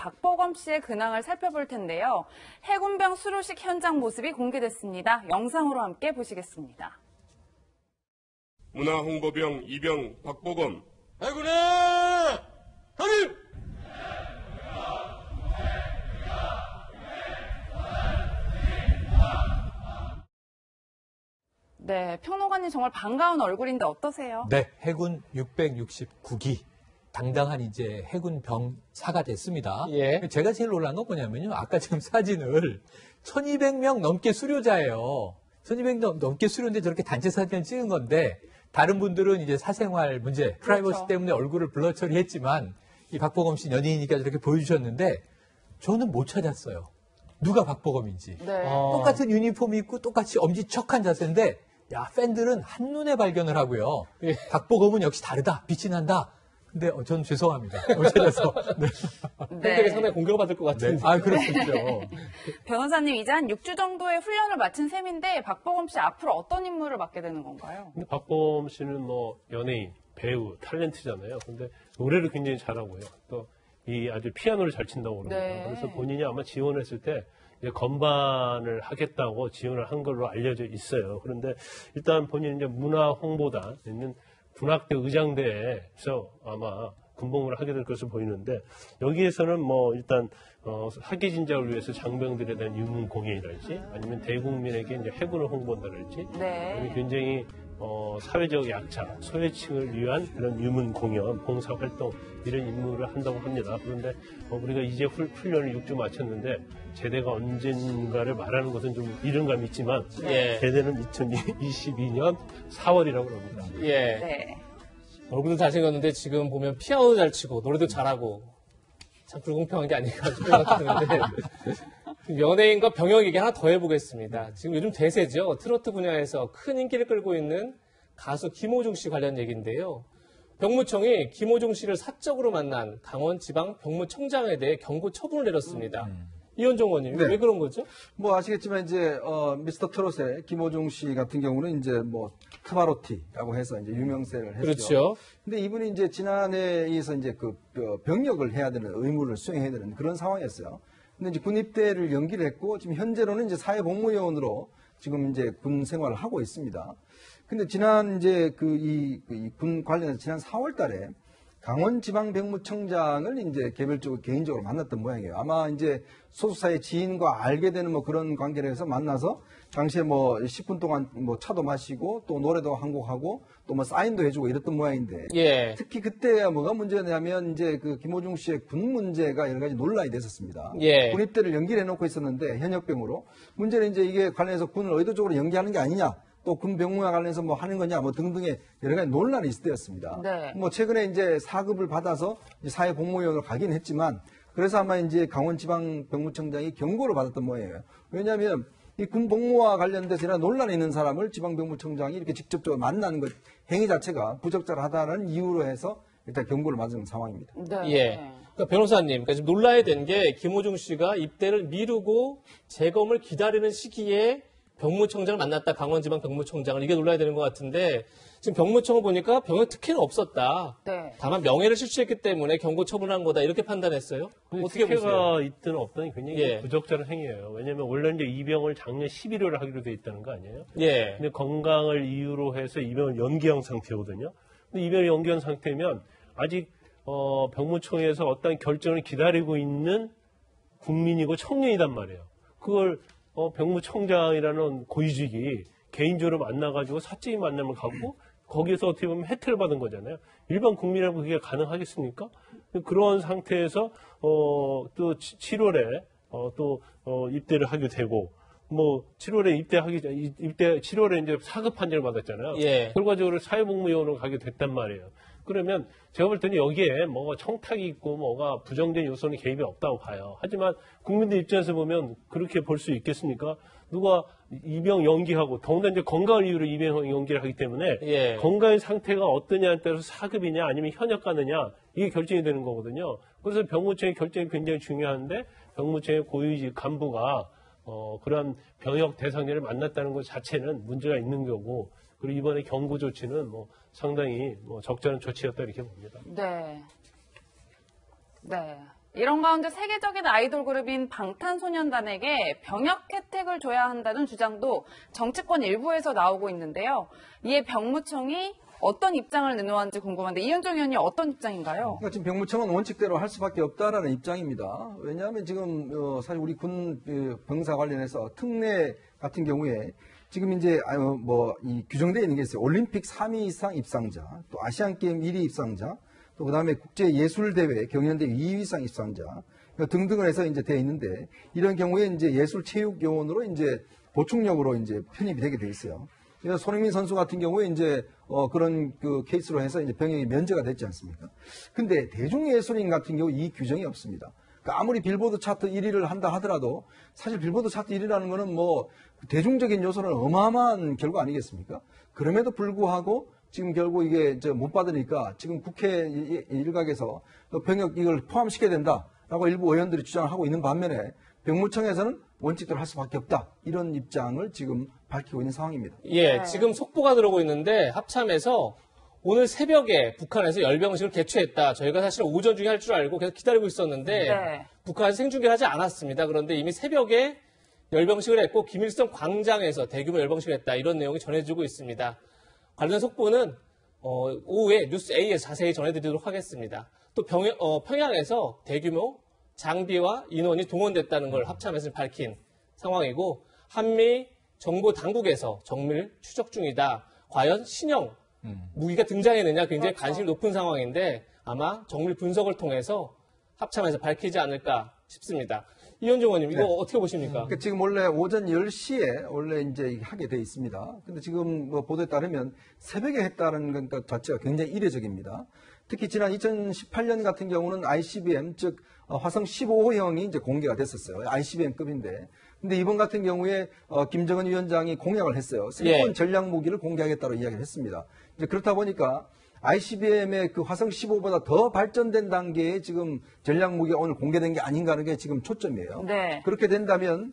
박보검 씨의 근황을 살펴볼 텐데요. 해군병 수료식 현장 모습이 공개됐습니다. 영상으로 함께 보시겠습니다. 문화홍보병 이병 박보검. 해군의 강림! 네, 평론가님 정말 반가운 얼굴인데 어떠세요? 네, 해군 669기. 당당한 이제 해군 병사가 됐습니다. 예. 제가 제일 놀란 건 뭐냐면요. 아까 지금 사진을 1200명 넘게 수료자예요. 1200명 넘게 수료인데 저렇게 단체 사진을 찍은 건데 다른 분들은 이제 사생활 문제, 프라이버시 그렇죠. 때문에 얼굴을 블러 처리했지만 이 박보검 씨 연예인이니까 저렇게 보여주셨는데 저는 못 찾았어요. 누가 박보검인지. 네. 똑같은 유니폼 입고 똑같이 엄지척한 자세인데 야, 팬들은 한눈에 발견을 하고요. 예. 박보검은 역시 다르다. 빛이 난다. 근데 전 죄송합니다. 못 찾아서. 네. 팬들에게 상당히 공격을 받을 것 네. 같은데. 아, 그렇겠죠. 변호사님, 이제 한 6주 정도의 훈련을 마친 셈인데 박보검 씨 앞으로 어떤 임무를 맡게 되는 건가요? 근데 박보검 씨는 뭐 연예인, 배우, 탤런트잖아요. 근데 노래를 굉장히 잘하고요. 또 이 아주 피아노를 잘 친다고 그럽니다. 네. 그래서 본인이 아마 지원했을 때 이제 건반을 하겠다고 지원을 한 걸로 알려져 있어요. 그런데 일단 본인은 이제 문화 홍보단 있는 군악대 의장대에서 아마 군복무를 하게 될 것으로 보이는데 여기에서는 뭐 일단 사기 진작을 위해서 장병들에 대한 유문 공연이랄지 아니면 대국민에게 이제 해군을 홍보한다랄지 네. 굉장히 사회적 약자, 소외층을 위한 그런 유문 공연, 봉사 활동 이런 임무를 한다고 합니다. 그런데 우리가 이제 훈련을 6주 마쳤는데 제대가 언젠가를 말하는 것은 좀 이른 감이 있지만 예. 제대는 2022년 4월이라고 합니다. 예. 네. 얼굴도 잘생겼는데 지금 보면 피아노도 잘 치고 노래도 잘하고 참 불공평한 게 아닌가 생각하는데 연예인과 병역 얘기 하나 더 해보겠습니다. 지금 요즘 대세죠. 트로트 분야에서 큰 인기를 끌고 있는 가수 김호중 씨 관련 얘기인데요. 병무청이 김호중 씨를 사적으로 만난 강원지방 병무청장에 대해 경고 처분을 내렸습니다. 이현종 의원님, 네. 왜 그런 거죠? 뭐 아시겠지만 이제 미스터 트롯의 김호중 씨 같은 경우는 이제 뭐 크바로티라고 해서 이제 유명세를 했죠. 그렇죠. 근데 이분이 이제 지난해에서 이제 그 병역을 해야 되는 의무를 수행해야 되는 그런 상황이었어요. 근데 이제 군 입대를 연기를 했고 지금 현재로는 이제 사회복무요원으로 지금 이제 군 생활을 하고 있습니다. 근데 지난 이제 군 관련해서 지난 4월달에 강원지방병무청장을 이제 개인적으로 만났던 모양이에요. 아마 이제 소속사의 지인과 알게 되는 뭐 그런 관계를 해서 만나서 당시에 뭐 10분 동안 뭐 차도 마시고 또 노래도 한 곡 하고 또 뭐 사인도 해주고 이랬던 모양인데 예. 특히 그때 뭐가 문제냐면 이제 그 김호중 씨의 군 문제가 여러 가지 논란이 됐었습니다. 예. 군 입대를 연기를 해놓고 있었는데 현역병으로 문제는 이제 이게 관련해서 군을 의도적으로 연기하는 게 아니냐. 또 군병무와 관련해서 뭐 하는 거냐 뭐 등등의 여러 가지 논란이 있을 때였습니다. 네. 뭐 최근에 이제 4급을 받아서 이제 사회복무요원으로 가긴 했지만 그래서 아마 이제 강원지방병무청장이 경고를 받았던 모양이에요. 왜냐하면 이 군복무와 관련돼서 이런 논란이 있는 사람을 지방병무청장이 이렇게 직접적으로 만나는 것 행위 자체가 부적절하다는 이유로 해서 일단 경고를 받은 상황입니다. 네. 예. 그러니까 변호사님, 그러니까 지금 논란이 된 게 김호중 씨가 입대를 미루고 재검을 기다리는 시기에 병무청장을 만났다, 강원지방 병무청장을. 이게 논란이 되는 것 같은데 지금 병무청을 보니까 병역 특혜는 없었다. 네. 다만 명예를 실추했기 때문에 경고 처분한 거다. 이렇게 판단했어요. 어떻게 보세요? 특혜가 있든 없든 굉장히 예. 부적절한 행위예요. 왜냐하면 원래 이제 입영을 작년 11월에 하기로 돼 있다는 거 아니에요? 예. 근데 건강을 이유로 해서 입영을 연기한 상태거든요. 근데 입영을 연기한 상태면 아직 병무청에서 어떤 결정을 기다리고 있는 국민이고 청년이단 말이에요. 그걸 병무청장이라는 고위직이 개인적으로 만나가지고 사적인 만남을 갖고 거기에서 어떻게 보면 혜택을 받은 거잖아요. 일반 국민이라고 그게 가능하겠습니까? 그런 상태에서 또 7월에 또 입대를 하게 되고 뭐 7월에 7월에 이제 4급 판정을 받았잖아요. 예. 결과적으로 사회복무요원으로 가게 됐단 말이에요. 그러면 제가 볼 때는 여기에 뭐가 청탁이 있고 뭐가 부정적인 요소는 개입이 없다고 봐요. 하지만 국민들 입장에서 보면 그렇게 볼 수 있겠습니까? 누가 입영 연기하고 더군다나 이제 건강을 이유로 입영 연기를 하기 때문에 예. 건강의 상태가 어떠냐에 따라서 4급이냐 아니면 현역 가느냐 이게 결정이 되는 거거든요. 그래서 병무청의 결정이 굉장히 중요한데 병무청의 고위직 간부가 그런 병역 대상자를 만났다는 것 자체는 문제가 있는 거고 그리고 이번에 경고 조치는 뭐 상당히 적절한 조치였다 이렇게 봅니다. 네. 네. 이런 가운데 세계적인 아이돌 그룹인 방탄소년단에게 병역 혜택을 줘야 한다는 주장도 정치권 일부에서 나오고 있는데요. 이에 병무청이 어떤 입장을 내놓았는지 궁금한데 이현종 의원님 어떤 입장인가요? 그러니까 지금 병무청은 원칙대로 할 수밖에 없다라는 입장입니다. 왜냐하면 지금 사실 우리 군 병사 관련해서 특례 같은 경우에 지금 이제 이 규정되어 있는 게 있어요. 올림픽 3위 이상 입상자, 또 아시안 게임 1위 입상자, 또 그다음에 국제 예술 대회 경연대 2위 이상 입상자 등등을 해서 이제 되어 있는데 이런 경우에 이제 예술 체육 요원으로 이제 보충력으로 이제 편입이 되게 돼 있어요. 그래서 손흥민 선수 같은 경우에 이제 그런 그 케이스로 해서 이제 병역이 면제가 됐지 않습니까? 근데 대중예술인 같은 경우 이 규정이 없습니다. 그러니까 아무리 빌보드 차트 1위를 한다 하더라도 사실 빌보드 차트 1위라는 거는 뭐 대중적인 요소는 어마어마한 결과 아니겠습니까? 그럼에도 불구하고 지금 결국 이게 못 받으니까 지금 국회 일각에서 병역 이걸 포함시켜야 된다라고 일부 의원들이 주장을 하고 있는 반면에 병무청에서는 원칙대로 할 수밖에 없다. 이런 입장을 지금 밝히고 있는 상황입니다. 예, 지금 속보가 들어오고 있는데 합참에서 오늘 새벽에 북한에서 열병식을 개최했다. 저희가 사실 오전 중에 할 줄 알고 계속 기다리고 있었는데 네. 북한에서 생중계를 하지 않았습니다. 그런데 이미 새벽에 열병식을 했고 김일성 광장에서 대규모 열병식을 했다. 이런 내용이 전해지고 있습니다. 관련 속보는 오후에 뉴스 A에서 자세히 전해드리도록 하겠습니다. 또 평양에서 대규모 장비와 인원이 동원됐다는 걸 합참에서 밝힌 상황이고 한미 정보 당국에서 정밀 추적 중이다. 과연 신형 무기가 등장했느냐 굉장히 그렇죠. 관심이 높은 상황인데 아마 정밀 분석을 통해서 합참에서 밝히지 않을까 싶습니다. 이현종 의원님 이거 어떻게 보십니까? 그러니까 지금 원래 오전 10시에 원래 이제 하게 돼 있습니다. 근데 지금 뭐 보도에 따르면 새벽에 했다는 것 자체가 굉장히 이례적입니다. 특히 지난 2018년 같은 경우는 ICBM, 즉 화성 15호형이 이제 공개가 됐었어요. ICBM급인데. 근데 이번 같은 경우에 김정은 위원장이 공약을 했어요. 새로운 전략 무기를 공개하겠다고 이야기를 했습니다. 이제 그렇다 보니까 ICBM의 그 화성 15보다 더 발전된 단계의 지금 전략 무기가 오늘 공개된 게 아닌가 하는 게 지금 초점이에요. 네. 그렇게 된다면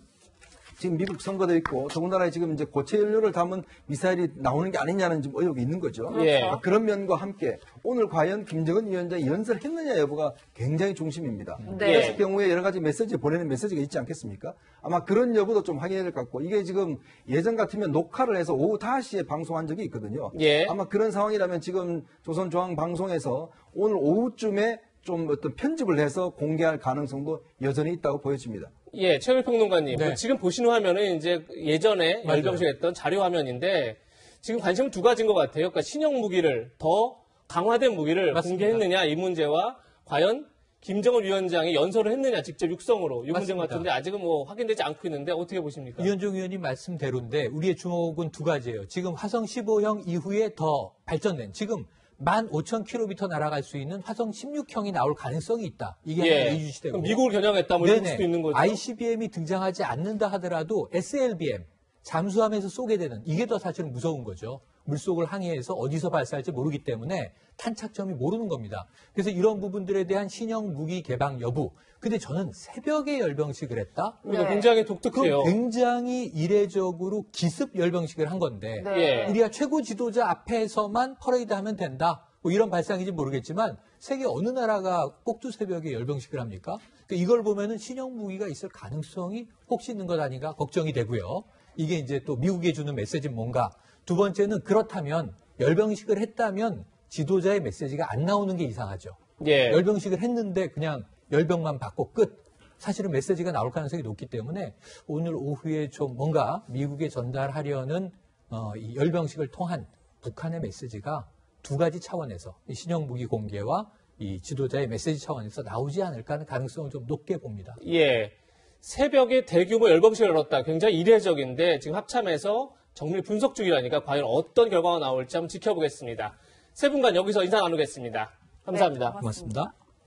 지금 미국 선거도 있고 더군다나 지금 이제 고체 연료를 담은 미사일이 나오는 게 아니냐는 지금 의혹이 있는 거죠. 예. 그런 면과 함께 오늘 과연 김정은 위원장이 연설했느냐 여부가 굉장히 중심입니다. 네. 그랬을 경우에 여러 가지 메시지 보내는 메시지가 있지 않겠습니까? 아마 그런 여부도 좀 확인해야 될 것 같고 이게 지금 예전 같으면 녹화를 해서 오후 5시에 방송한 적이 있거든요. 예. 아마 그런 상황이라면 지금 조선중앙방송에서 오늘 오후쯤에 좀 어떤 편집을 해서 공개할 가능성도 여전히 있다고 보여집니다. 예, 최영일 평론가님. 네. 지금 보시는 화면은 이제 예전에 맞아요. 열병식 했던 자료 화면인데 지금 관심은 두 가지인 것 같아요. 그러니까 신형 무기를 더 강화된 무기를 맞습니다. 공개했느냐 이 문제와 과연 김정은 위원장이 연설을 했느냐 직접 육성으로 이 문제 맞습니다. 같은데 아직은 뭐 확인되지 않고 있는데 어떻게 보십니까? 이현종 의원님 말씀대로인데 우리의 주목은 두 가지예요. 지금 화성 15형 이후에 더 발전된 지금 15,000km 날아갈 수 있는 화성 16형이 나올 가능성이 있다. 이게 하나 이유시되고. 그럼 미국을 겨냥했다 뭐 이럴 수도 있는 거죠. ICBM이 등장하지 않는다 하더라도 SLBM 잠수함에서 쏘게 되는 이게 더 사실은 무서운 거죠. 물속을 항해해서 어디서 발사할지 모르기 때문에 탄착점이 모르는 겁니다. 그래서 이런 부분들에 대한 신형 무기 개방 여부. 근데 저는 새벽에 열병식을 했다? 그러니까 굉장히 그럼 독특해요. 굉장히 이례적으로 기습 열병식을 한 건데 예. 우리가 최고 지도자 앞에서만 퍼레이드 하면 된다. 뭐 이런 발상인지 모르겠지만 세계 어느 나라가 꼭두 새벽에 열병식을 합니까? 그러니까 이걸 보면은 신형 무기가 있을 가능성이 혹시 있는 것 아닌가 걱정이 되고요. 이게 이제 또 미국에 주는 메시지는 뭔가. 두 번째는 그렇다면 열병식을 했다면 지도자의 메시지가 안 나오는 게 이상하죠. 예. 열병식을 했는데 그냥 열병만 받고 끝. 사실은 메시지가 나올 가능성이 높기 때문에 오늘 오후에 좀 뭔가 미국에 전달하려는 이 열병식을 통한 북한의 메시지가 두 가지 차원에서 이 신형 무기 공개와 이 지도자의 메시지 차원에서 나오지 않을까 하는 가능성을 좀 높게 봅니다. 예. 새벽에 대규모 열병식을 열었다. 굉장히 이례적인데 지금 합참에서 정밀 분석 중이라니까 과연 어떤 결과가 나올지 한번 지켜보겠습니다. 세 분간 여기서 인사 나누겠습니다. 감사합니다. 네, 고맙습니다.